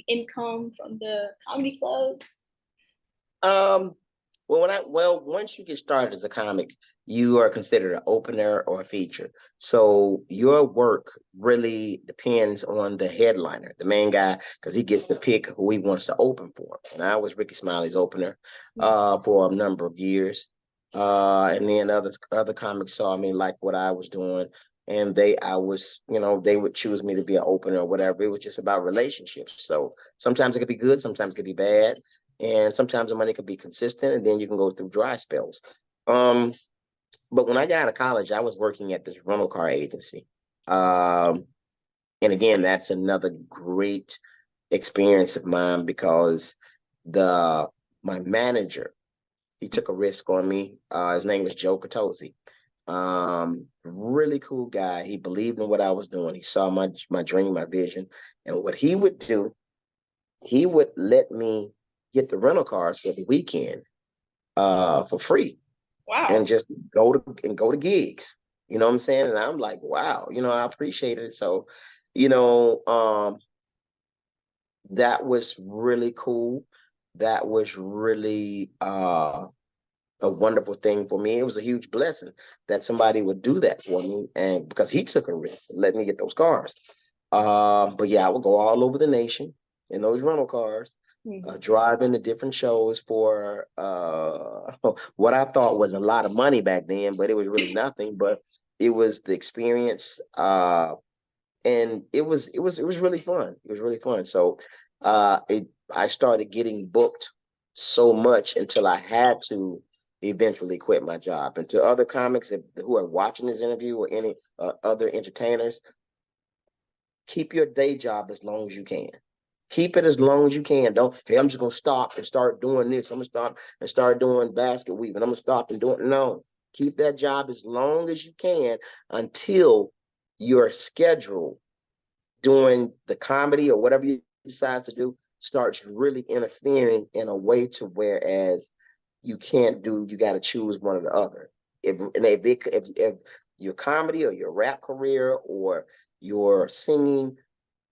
income from the comedy clubs? Um, once you get started as a comic, you are considered an opener or a feature. So your work really depends on the headliner, the main guy, because he gets to pick who he wants to open for. And I was Ricky Smiley's opener for a number of years. And then other comics saw me like what I was doing. And they would choose me to be an opener or whatever. It was just about relationships. So sometimes it could be good, sometimes it could be bad, and sometimes the money could be consistent, and then you can go through dry spells. Um, but when I got out of college, I was working at this rental car agency. Um, and again, that's another great experience of mine because the my manager, he took a risk on me. His name was Joe Catozzi. Really cool guy. He believed in what I was doing. He saw my dream, my vision, and what he would do, he would let me get the rental cars for the weekend for free Wow. and just go to gigs. You know what I'm saying? And I'm like, wow, I appreciate it. So, you know, um, that was really cool. That was really a wonderful thing for me. It was a huge blessing that somebody would do that for me, and because he took a risk and let me get those cars. But yeah, I would go all over the nation in those rental cars, driving to different shows for what I thought was a lot of money back then, but it was really nothing. But it was the experience, and it was really fun. It was really fun. So I started getting booked so much until I had to eventually quit my job. And to other comics who are watching this interview or any other entertainers, keep your day job as long as you can. Keep it as long as you can. Don't, hey, I'm just gonna stop and start doing this. I'm gonna stop and start doing basket weaving. I'm gonna stop and do it. No, keep that job as long as you can until your schedule doing the comedy or whatever you decide to do starts really interfering in a way to whereas you can't do, you got to choose one or the other. If your comedy or your rap career or your singing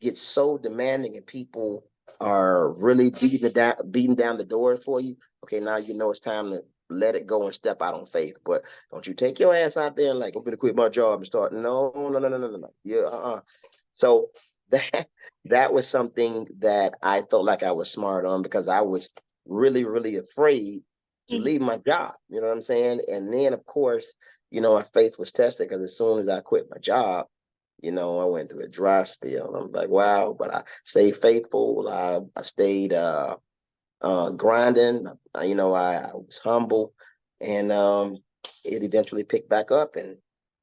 gets so demanding and people are really beating down the doors for you, okay, now you know it's time to let it go and step out on faith. But don't you take your ass out there and like, I'm gonna quit my job and start. No, no, no, no, no, no, no. Yeah, So that that was something that I felt like I was smart on because I was really, really afraid to Mhm. leave my job. You know what I'm saying? And then of course, my faith was tested because as soon as I quit my job, I went through a dry spell. I'm like, wow, but I stayed faithful. I stayed grinding. I was humble, and it eventually picked back up, and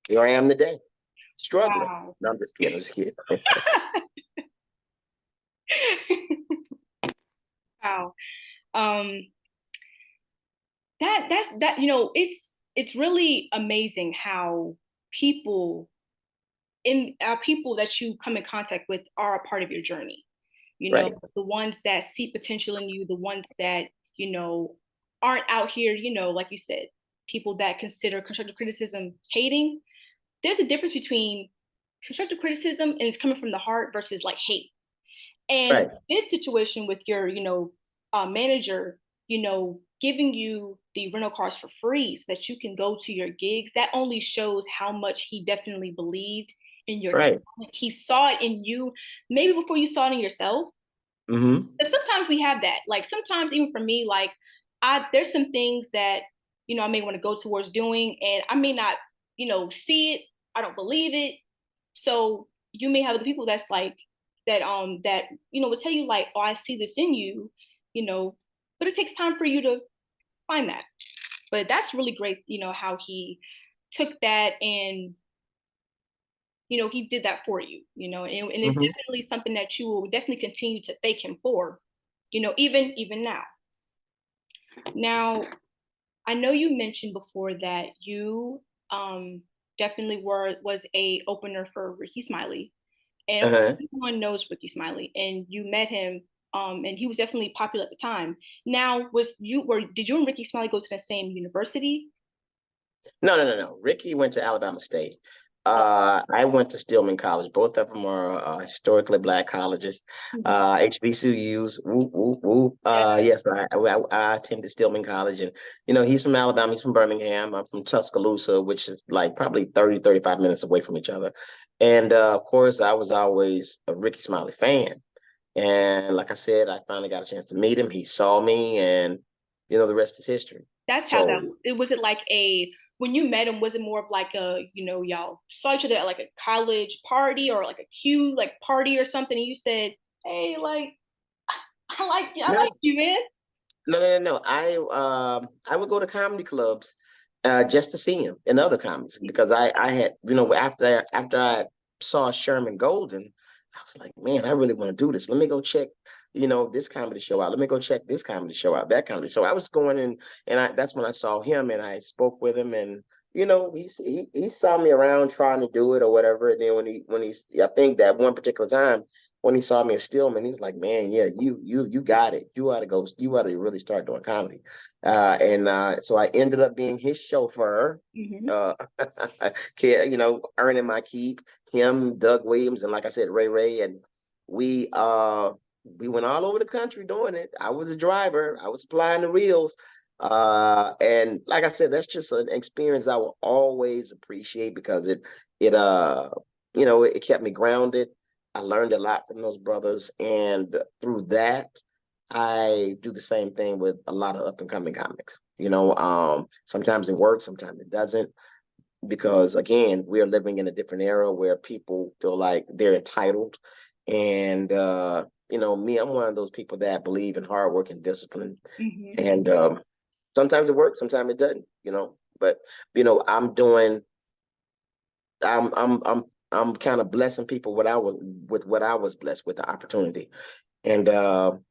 here I am today, struggling. Wow. No, I'm just kidding. I'm just kidding. Wow. Um, that it's really amazing how people people that you come in contact with are a part of your journey. Right, The ones that see potential in you, the ones that, aren't out here, like you said, people that consider constructive criticism hating. There's a difference between constructive criticism and it's coming from the heart versus like hate. And right, this situation with your, manager, giving you the rental cars for free so that you can go to your gigs, that only shows how much he definitely believed in your right. talent. He saw it in you, maybe before you saw it in yourself. Mm-hmm. But sometimes we have that. Like sometimes, even for me, like there's some things that I may want to go towards doing, and I may not, see it. I don't believe it. So you may have the people that's like that will tell you like, oh, I see this in you, you know, but it takes time for you to find that. But that's really great, how he took that and he did that for you, and it's Mm-hmm. definitely something that you will definitely continue to thank him for, even now. Now, I know you mentioned before that you definitely was a opener for Ricky Smiley, and of course, Uh-huh. everyone knows Ricky Smiley, and you met him, and he was definitely popular at the time. Now, did you and Ricky Smiley go to the same university? No, no, no, no. Ricky went to Alabama State. I went to Stillman College. Both of them are historically Black colleges. Mhm. HBCUs. Whoop, whoop, whoop. Yeah. Yes, I attended Stillman College, and he's from Alabama. He's from Birmingham. I'm from Tuscaloosa, which is like probably 35 minutes away from each other. And of course, I was always a Ricky Smiley fan. And like I said, I finally got a chance to meet him. He saw me, and the rest is history. That's how that So it was. It like a when you met him, was it more of like a, y'all saw each other at like a college party or like a Q like party or something, and you said, "Hey, like I no, like you, man." no. I would go to comedy clubs just to see him in other comics because I had after I saw Sherman Golden, I was like, man, I really want to do this. Let me go check this comedy show out. Let me go check this comedy show out, that comedy. So I was going in, and that's when I saw him, and I spoke with him, and he saw me around trying to do it or whatever. And then when he I think that one particular time when he saw me at Stillman, he was like, "Man, yeah, you got it. You ought to go. You ought to really start doing comedy." And so I ended up being his chauffeur, Hmm. uh, earning my keep. Him, Doug Williams, and like I said, Ray Ray, and we went all over the country doing it. I was a driver. I was flying the wheels. And like I said, that's just an experience I will always appreciate because it kept me grounded. I learned a lot from those brothers, and through that, I do the same thing with a lot of up and coming comics. Sometimes it works, sometimes it doesn't, because again, we are living in a different era where people feel like they're entitled, and me, I'm one of those people that believe in hard work and discipline, Hmm. and sometimes it works, sometimes it doesn't. But I'm doing I'm kind of blessing people with what I was blessed with, the opportunity. And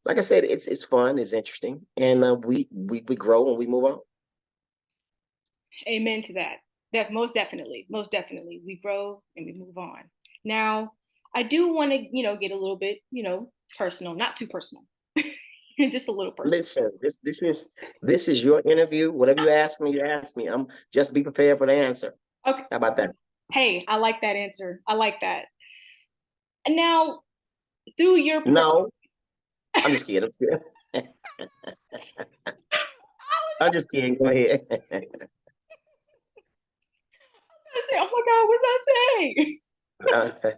like I said, it's fun, it's interesting, and we grow and we move on. Amen to that. That most definitely, we grow and we move on. Now, I do want to, get a little bit, personal, not too personal, just a little personal. Listen, this is your interview. Whatever you ask me. I'm just be prepared for the answer. Okay. How about that? Hey, I like that answer. I like that. And now, through your personal, No, I'm just kidding. I'm just kidding. Go ahead. I say, oh my God, what did I say?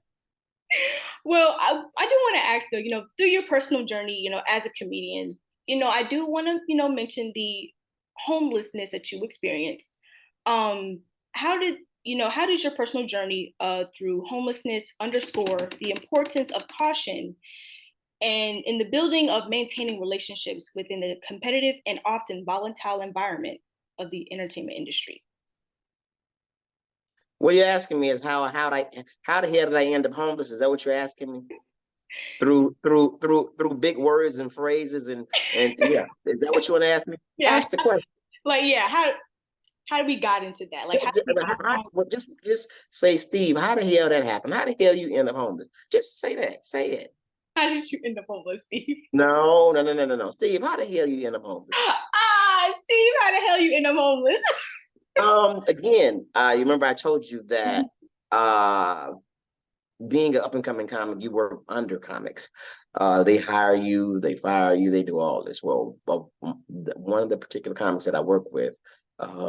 Well, I do want to ask though, through your personal journey, as a comedian, I do want to, mention the homelessness that you experienced. Um, how does your personal journey through homelessness underscore the importance of caution and in the building of maintaining relationships within the competitive and often volatile environment of the entertainment industry? What you're asking me is how the hell did I end up homeless? Is that what you're asking me? Through big words and phrases and yeah, is that what you want to ask me? Yeah, Ask the question. like yeah, how did we got into that? Like how did we get Well, just say, Steve, how the hell that happened? How the hell you end up homeless? Just say that. Say it. how did you end up homeless, Steve? No, no, no, no, no, no. Steve, how the hell you end up homeless? Steve, how the hell you end up homeless? Again, you remember I told you that uh being an up and coming comic, you work under comics. They hire you, they fire you, they do all this. Well, one of the particular comics that I work with,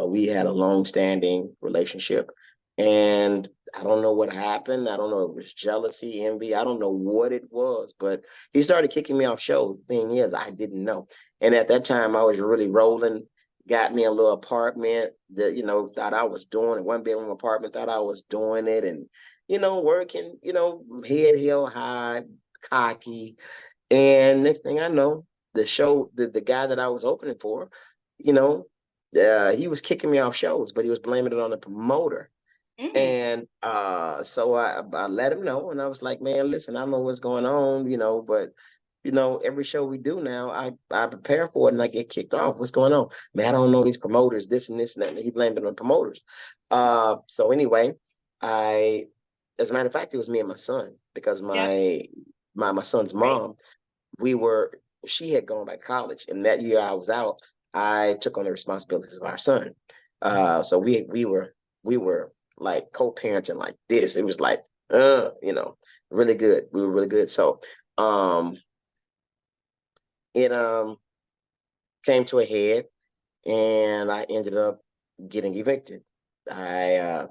we had a long standing relationship. And I don't know what happened. I don't know if it was jealousy, envy. I don't know what it was, but he started kicking me off shows. The thing is, I didn't know. And at that time, I was really rolling, got me a little apartment that, thought I was doing it, one bedroom apartment, thought I was doing it. And working, head held high, cocky. And next thing I know, the guy that I was opening for, you know, he was kicking me off shows, but he was blaming it on the promoter. Mm, And so I let him know, and I was like, man, listen, I don't know what's going on, but every show we do now, I prepare for it and I get kicked off. What's going on? Man, I don't know these promoters, this and this and that. And he blamed it on promoters. So anyway, I as a matter of fact, it was me and my son because yeah, my son's right. mom, we were she had gone back to college, and that year I was out, I took on the responsibilities of our son. So we were like co-parenting like this. It was like, you know, really good. We were really good. So it came to a head, and I ended up getting evicted. I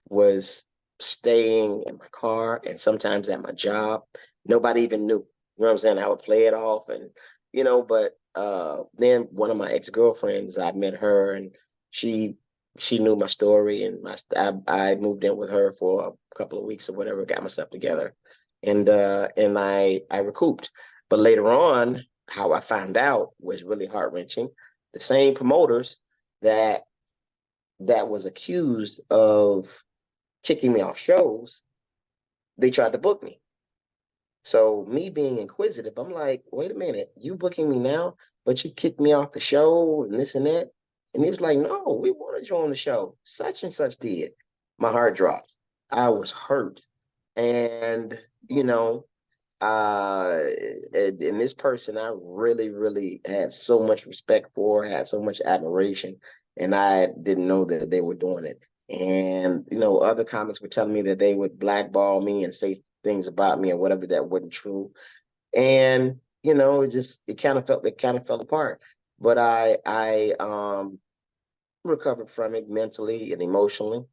was staying in my car and sometimes at my job. Nobody even knew. You know what I'm saying? I would play it off, and but then one of my ex-girlfriends, I met her, and she she knew my story, and I moved in with her for a couple of weeks or whatever, got myself together, and I recouped. But later on, how I found out was really heart-wrenching. The same promoters that was accused of kicking me off shows, they tried to book me. So me being inquisitive, I'm like, wait a minute, you booking me now, but you kicked me off the show and this and that. And he was like, no, we wanted you on the show. Such and such did. My heart dropped. I was hurt. And, you know, and this person I really, really had so much respect for, had so much admiration, and I didn't know that they were doing it. And other comics were telling me that they would blackball me and say things about me or whatever that wasn't true. And it kind of fell apart. But I recovered from it mentally and emotionally,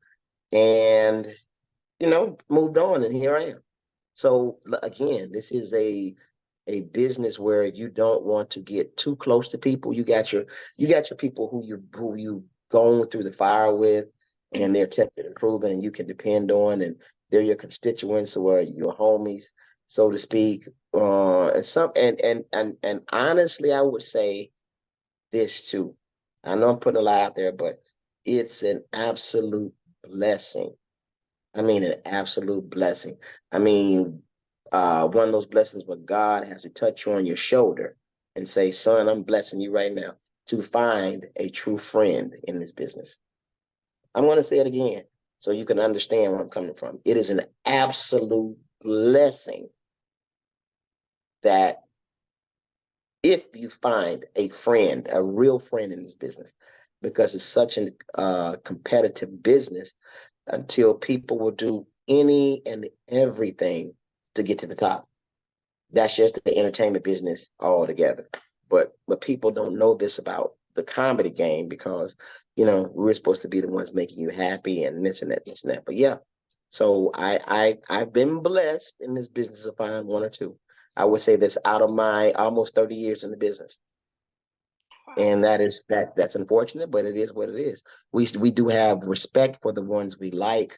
and moved on, and here I am. So again, this is a business where you don't want to get too close to people. You got your people who you going through the fire with, and they're tested and proven, and you can depend on, and they're your constituents or your homies, so to speak. And honestly, I would say this too. I know I'm putting a lot out there, but it's an absolute blessing. I mean, an absolute blessing. I mean, one of those blessings where God has to touch you on your shoulder and say, son, I'm blessing you right now to find a true friend in this business. I'm going to say it again so you can understand where I'm coming from. It is an absolute blessing that if you find a friend, a real friend in this business, because it's such a competitive business, until people will do any and everything to get to the top. That's just the entertainment business altogether. But people don't know this about the comedy game, because we're supposed to be the ones making you happy and this and that, this and that. But yeah, so I've been blessed in this business to find one or two. I would say that's out of my almost 30 years in the business. And that's unfortunate, but it is what it is. We do have respect for the ones we like,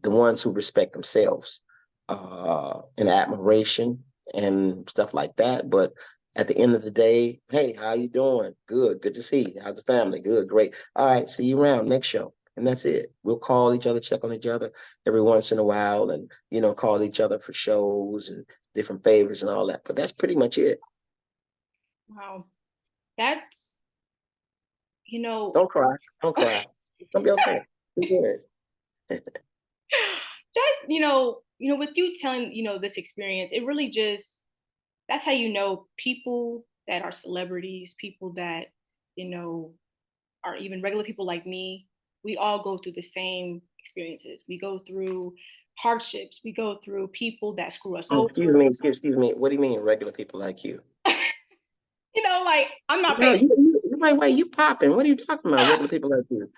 the ones who respect themselves, and admiration and stuff like that. But at the end of the day, hey, how you doing? Good to see you. How's the family? Good, great. All right, see you around next show. And that's it. We'll call each other, check on each other every once in a while, and call each other for shows and different favors and all that. But that's pretty much it. Wow. That's, Don't cry. Don't cry. It's gonna be okay. Be good. just, with you telling, this experience, it really just, that's how people that are celebrities, people that, are even regular people like me, we all go through the same experiences. We go through hardships. We go through people that screw us over. Excuse me. What do you mean, regular people like you? Like I'm not No, paying. wait, you popping. What are you talking about? Regular people like you.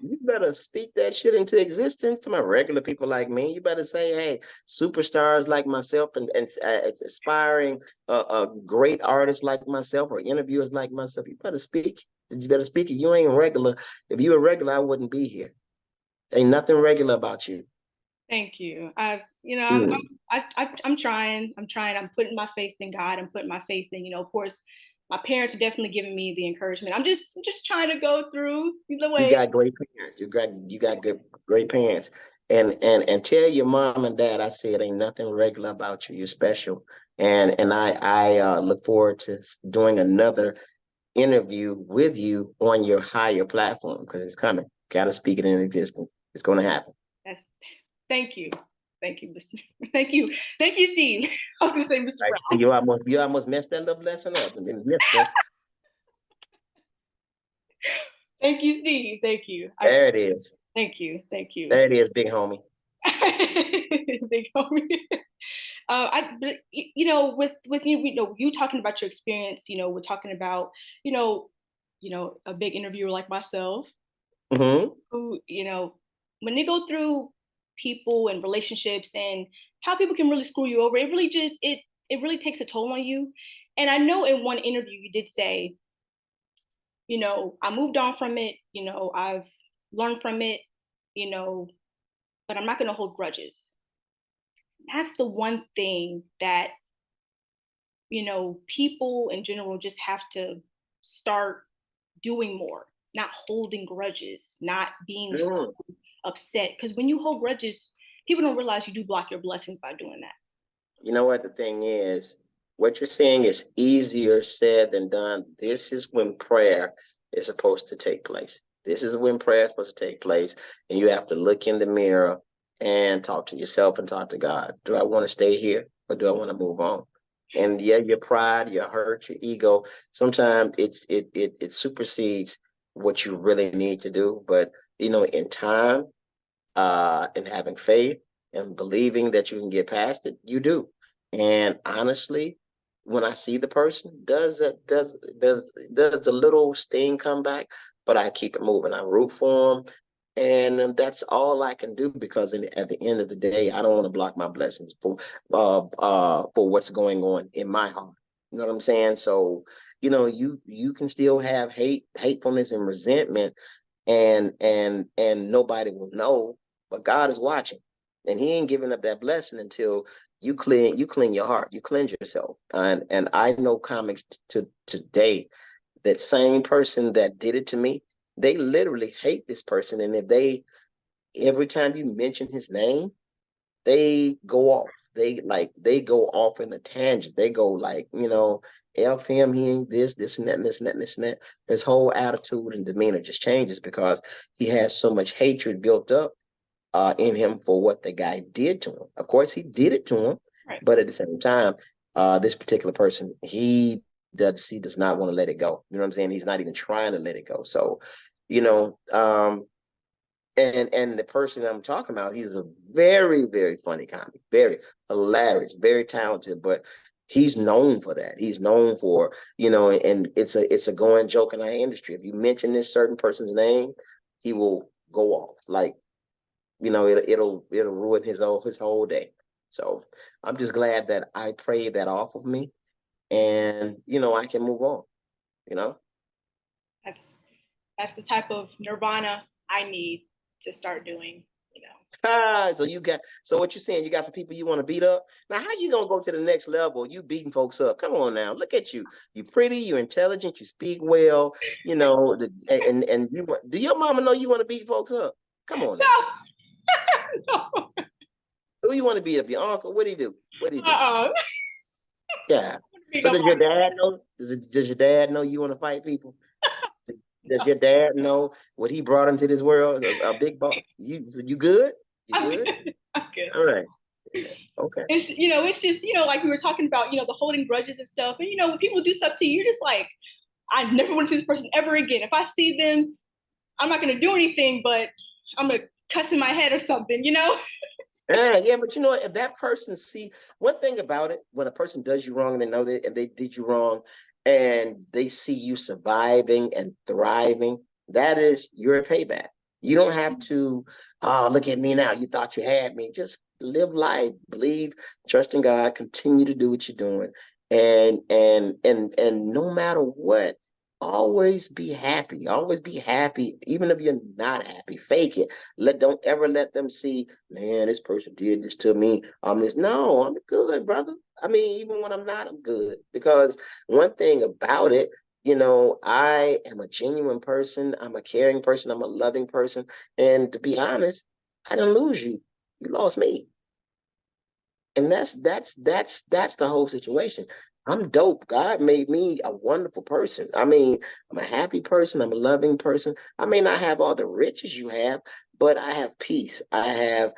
You better speak that shit into existence to my regular people like me. You better say, hey, superstars like myself and aspiring great artists like myself or interviewers like myself. You better speak. You better speak it. You ain't regular. If you were regular, I wouldn't be here. Ain't nothing regular about you. Thank you. Mm. I'm trying. I'm trying. I'm putting my faith in God. I'm putting my faith in, of course, my parents are definitely giving me the encouragement. I'm just trying to go through the You way. got great parents. You got good great parents. And tell your mom and dad I said ain't nothing regular about you. You're special. And I look forward to doing another interview with you on your higher platform, because it's coming. Gotta speak it in existence. It's gonna happen. That's, thank you. Thank you, Mr. Thank you. Thank you, Steve. I was gonna say Mr. Right. See, Brown. you almost messed that little lesson up. And then Mr. Thank you, Steve. Thank you. There it is. Thank you. Thank you. There it is, big homie. Big homie. But, with you talking about your experience, we're talking about, you know, a big interviewer like myself, Hmm. who, when they go through people and relationships and how people can really screw you over, it really takes a toll on you. And I know in one interview you did say, I moved on from it, I've learned from it, you know, but I'm not going to hold grudges. That's the one thing that, people in general just have to start doing more, not holding grudges, not being so Mm. upset. Because when you hold grudges, people don't realize you do block your blessings by doing that. You know what the thing is? What you're saying is easier said than done. This is when prayer is supposed to take place. This is when prayer is supposed to take place, and you have to look in the mirror and talk to yourself and talk to God. Do I want to stay here or do I want to move on? And yeah, your pride, your hurt, your ego, sometimes it supersedes what you really need to do. But in time, and having faith and believing that you can get past it, you do. And honestly, when I see the person, does a little sting come back? But I keep it moving. I root for them, and that's all I can do because at the end of the day, I don't want to block my blessings for what's going on in my heart. You know what I'm saying? So you can still have hatefulness, and resentment, and nobody will know, but God is watching, and He ain't giving up that blessing until you clean your heart, you cleanse yourself. And I know comics to today, that same person that did it to me, they literally hate this person, and if they every time you mention his name, they go off. They go off in the tangents. They go like, F him, he ain't this and that, and this and that, and this and that. His whole attitude and demeanor just changes because he has so much hatred built up in him for what the guy did to him. Of course, he did it to him, Right. but at the same time, this particular person, he does not want to let it go. You know what I'm saying? He's not even trying to let it go. So, you know, um, and the person I'm talking about, he's a very, very funny comic, very hilarious, very talented, but he's known for that. He's known for, and it's a going joke in our industry. If you mention this certain person's name, he will go off. Like, it'll ruin his whole day. So I'm just glad that I prayed that off of me, and I can move on, you know. That's that's the type of nirvana I need to start doing, So what you saying? You got some people you want to beat up. Now, how you gonna go to the next level? You beating folks up? Come on now, look at you. You pretty, you're intelligent, you speak well. And do your mama know you want to beat folks up? Come on now. No, no. Who you want to beat up? Your uncle? What do you do? What do you do? Uh-uh. Yeah. So does your dad know? Does your dad know you want to fight people? Does your dad know what he brought into this world? A big boss. You good? You I'm good? good. I'm good. All right. Yeah. Okay. It's just, like we were talking about, the holding grudges and stuff. And when people do stuff to you, you're just like, I never want to see this person ever again. If I see them, I'm not gonna do anything, but I'm gonna cuss in my head or something. Yeah, but if that person see one thing about it, when a person does you wrong and they know that and they did you wrong, and they see you surviving and thriving, that is your payback. You don't have to, oh, look at me now. You thought you had me. Just live life, believe, trust in God, continue to do what you're doing. And no matter what, always be happy. Always be happy, even if you're not happy. Fake it. Don't ever let them see, man, this person did this to me. No, I'm good, brother. I mean, even when I'm not, I'm good. Because one thing about it, I am a genuine person. I'm a caring person. I'm a loving person. And to be honest, I didn't lose you. You lost me. And that's the whole situation. I'm dope. God made me a wonderful person. I mean, I'm a happy person. I'm a loving person. I may not have all the riches you have, but I have peace. I have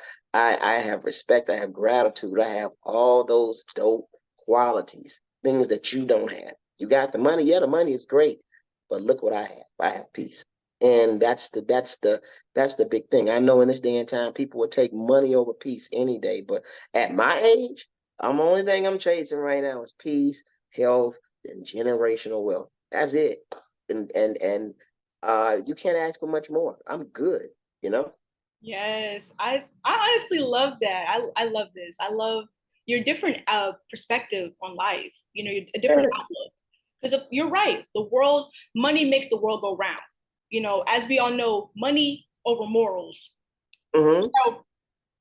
respect. I have gratitude. I have all those dope qualities, things that you don't have. You got the money. Yeah, the money is great, but look what I have. I have peace. And that's the big thing. I know in this day and time, people would take money over peace any day. But at my age, I'm only thing I'm chasing right now is peace, health, and generational wealth. That's it. And you can't ask for much more. I'm good, you know? Yes, I honestly love that. I love this. I love your different perspective on life. You know, a different Yeah. outlook. Because you're right, the world, money makes the world go round. You know, as we all know, money over morals. Hmm. So,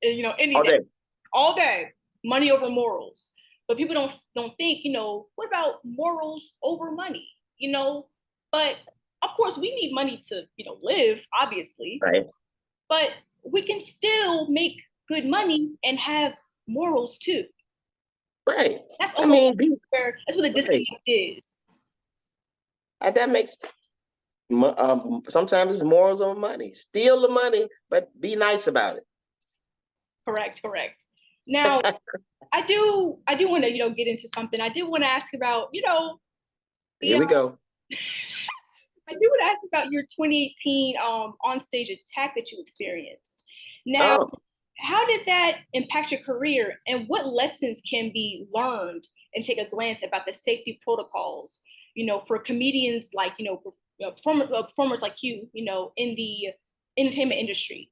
you know, any All day, day. all day, money over morals. But people don't think, you know, what about morals over money? You know, but of course we need money to, you know, live, obviously, Right. but we can still make good money and have morals too. Right. That's I almost mean, be where that's what the right. disconnect is. That makes sometimes it's morals on money. Steal the money, but be nice about Correct, correct. Now, it. I do want to, you know, get into something. I did want to ask about, you know, the Here we go. I do want to ask about your 2018 on stage attack that you experienced. Now, Oh, how did that impact your career, and what lessons can be learned and take a glance about the safety protocols, you know, for comedians like, you know, performers like you know, in the entertainment industry?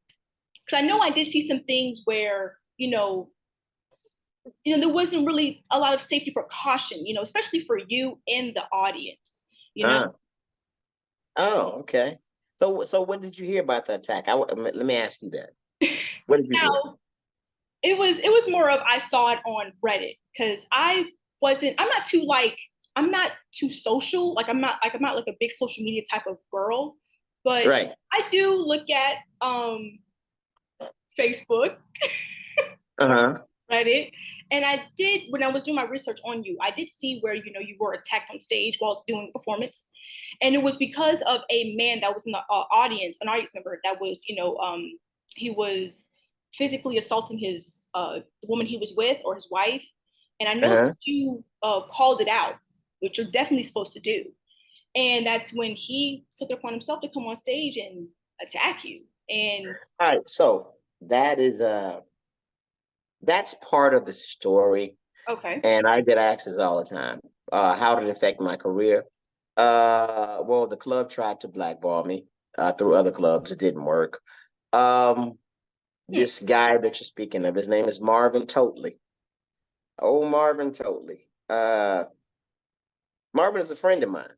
Because I know I did see some things where, there wasn't really a lot of safety precaution, you know, especially for you and the audience, you know. uh, oh, okay. So when did you hear about the attack? Let me ask you that. When did you hear? Now, it was more of I saw it on Reddit because I'm not too social. I'm not like a big social media type of girl, but Right. I do look at Facebook, Uh-huh. Reddit, and I did when I was doing my research on you, I did see where you were attacked on stage while doing a performance, and it was because of a man that was in the audience, an audience member that was he was physically assaulting the woman he was with or his wife, and I know that Uh-huh. you called it out, which you're definitely supposed to do, and that's when he took it upon himself to come on stage and attack you, and All right. So that's part of the story. okay. And I get asked this all the time. How did it affect my career? Well, the club tried to blackball me through other clubs. It didn't work. Um, Hmm. this guy that you're speaking of, his name is Marvin Totley. Oh, Marvin Totley. Marvin is a friend of mine.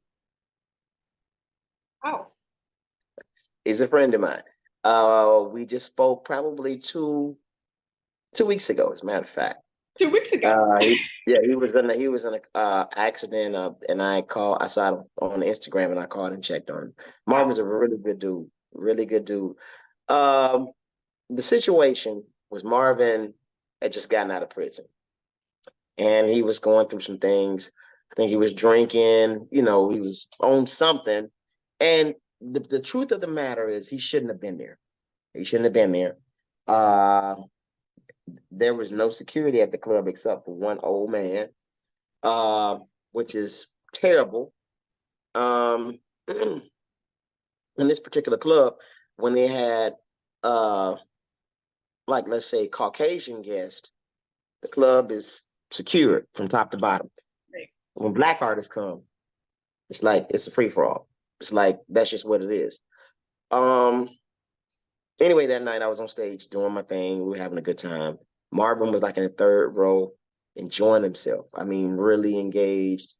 Wow. He's a friend of mine. We just spoke probably two weeks ago, as a matter of fact. 2 weeks ago. Yeah, he was in a accident, and I saw it on Instagram, and I called and checked on him. Wow. Marvin's a really good dude, really good dude. Um, the situation was Marvin had just gotten out of prison, and he was going through some things. I think he was drinking, he was on something, and the truth of the matter is he shouldn't have been there. He shouldn't have been there. Uh, there was no security at the club except for one old man, uh, which is terrible. Um, in this particular club, when they had, uh, like, let's say, Caucasian guests, the club is secured from top to bottom. Right. When black artists come, it's like it's a free for all. It's like that's just what it is. Um, anyway, that night I was on stage doing my thing. We were having a good time. Marvin was like in the third row, enjoying himself. I mean, really engaged.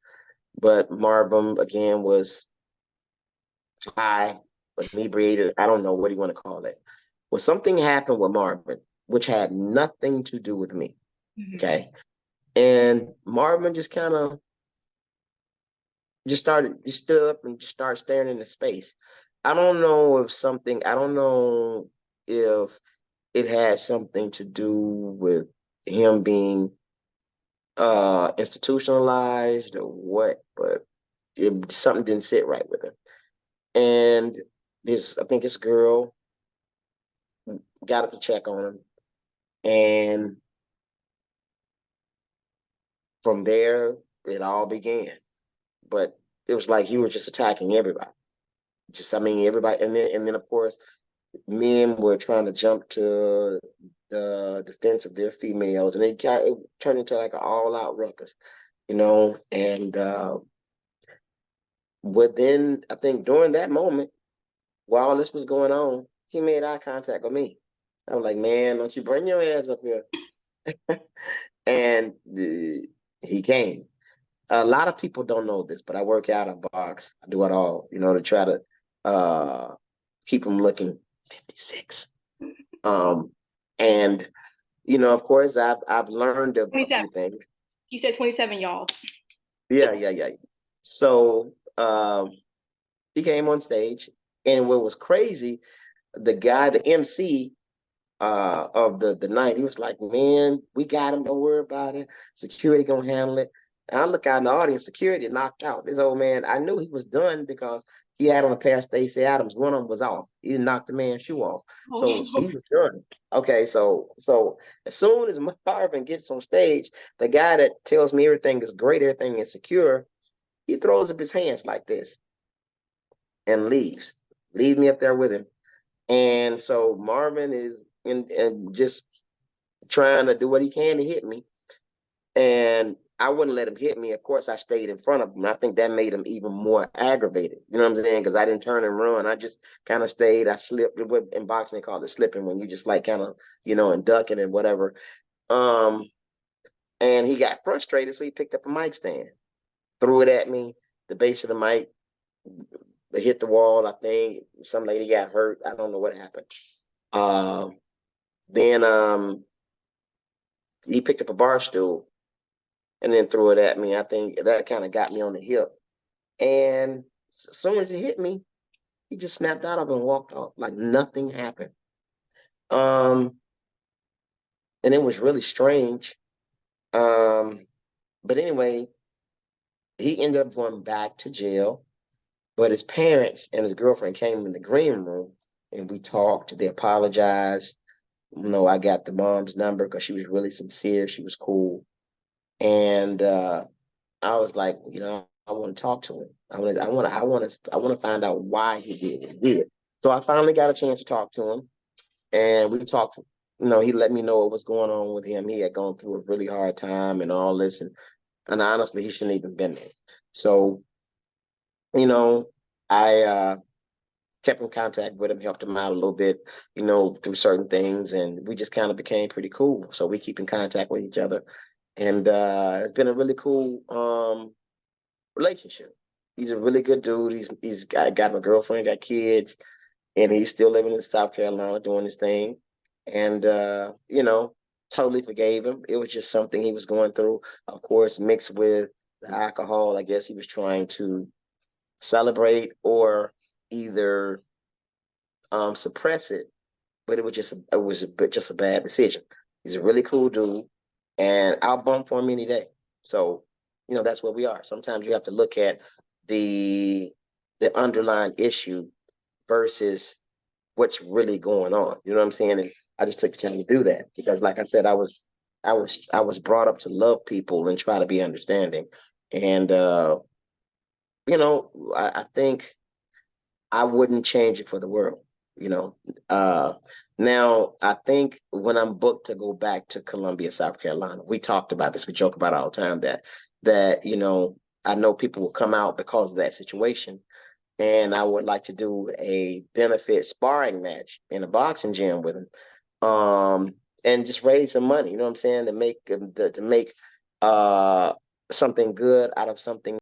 But Marvin again was high, inebriated. I don't know what you want to call it. Well, something happened with Marvin, which had nothing to do with me. Mm-hmm. Okay. And Marvin just kind of just stood up and just started staring into space. I don't know if it had something to do with him being institutionalized or what, but something didn't sit right with him. And I think his girl got up to check on him. And from there, it all began. But it was like he was just attacking everybody, just, I mean, everybody, and then of course, men were trying to jump to the defense of their females, and it turned into like an all-out ruckus, you know. And within, I think during that moment, while all this was going on, he made eye contact with me. I was like, man, don't you bring your ass up here. And he came. A lot of people don't know this, but I work out, I box, I do it all, you know, to try to uh, keep him looking 56. Um, and you know, of course, I've learned a 27. few things. He said 27, y'all. Yeah, yeah, yeah. So he came on stage, and what was crazy, the guy, the MC of the night, he was like, "Man, we got him. Don't worry about it. Security gonna handle it." And I look out in the audience, security knocked out. This old man, I knew he was done because he had on a pair of Stacey Adams. One of them was off. He knocked the man's shoe off, so Oh. he was done. Okay, so as soon as Marvin gets on stage, the guy that tells me everything is great, everything is secure, he throws up his hands like this and leaves me up there with him. And so Marvin is in and just trying to do what he can to hit me. And I wouldn't let him hit me. Of course, I stayed in front of him. I think that made him even more aggravated. You know what I'm saying? Because I didn't turn and run. I just kind of stayed. I slipped. In boxing, they call it slipping when you just like kind of, you know, and ducking and whatever. Um, and he got frustrated, so he picked up a mic stand, threw it at me. The base of the mic hit the wall. I think some lady got hurt. I don't know what happened. Then he picked up a bar stool and then threw it at me. I think that kind of got me on the hip. And as soon as he hit me, he just snapped out of it and walked off like nothing happened. Um, and it was really strange. But anyway, he ended up going back to jail. But his parents and his girlfriend came in the green room and we talked. They apologized. You know, I got the mom's number because she was really sincere. She was cool. And I was like, you know, I want to talk to him. I want to find out why he did what he did. So I finally got a chance to talk to him, and we talked. You know, he let me know what was going on with him. He had gone through a really hard time and all this, and honestly, he shouldn't even been there. So, you know, I kept in contact with him, helped him out a little bit, you know, through certain things, and we just kind of became pretty cool. So we keep in contact with each other, and it's been a really cool relationship. He's a really good dude. He's got a girlfriend, got kids, and he's still living in South Carolina doing his thing. And you know, totally forgave him. It was just something he was going through, of course, mixed with the alcohol. I guess he was trying to celebrate or either suppress it, but just a bad decision. He's a really cool dude, and I'll bump for him any day. So, you know, that's where we are. Sometimes you have to look at the underlying issue versus what's really going on. You know what I'm saying? And I just took the time to do that because, like I said, I was brought up to love people and try to be understanding. And you know, I think I wouldn't change it for the world, you know. Now I think when I'm booked to go back to Columbia, South Carolina, we talked about this, we joke about it all the time that, you know, I know people will come out because of that situation. And I would like to do a benefit sparring match in a boxing gym with him. And just raise some money, you know what I'm saying, to make uh something good out of something